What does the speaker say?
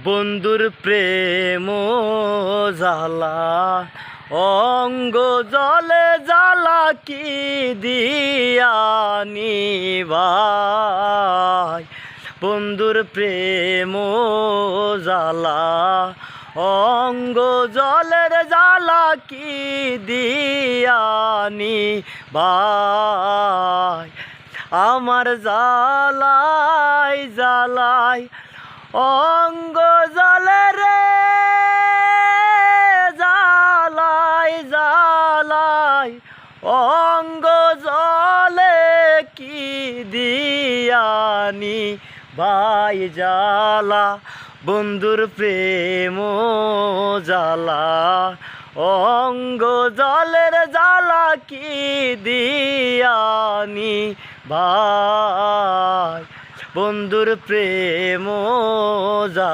বন্ধুর প্রেম জ্বালা অঙ্গ জলে জ্বালা কি দিয়ানি ভাই। বন্ধুর প্রেম জ্বালা অঙ্গ জলের জ্বালা কি দিয়ানি ভাই। আমার জ্বালাই জ্বালাই অঙ্গ জলে রে জ্বালাই জ্বালাই অঙ্গ জলে কি দিয়ানি ভাই জ্বালা। বন্ধুর প্রেম জ্বালা অঙ্গ জলের জ্বালা কি দিয়ানি ভাই। বন্ধুর প্রেম জ্বালা।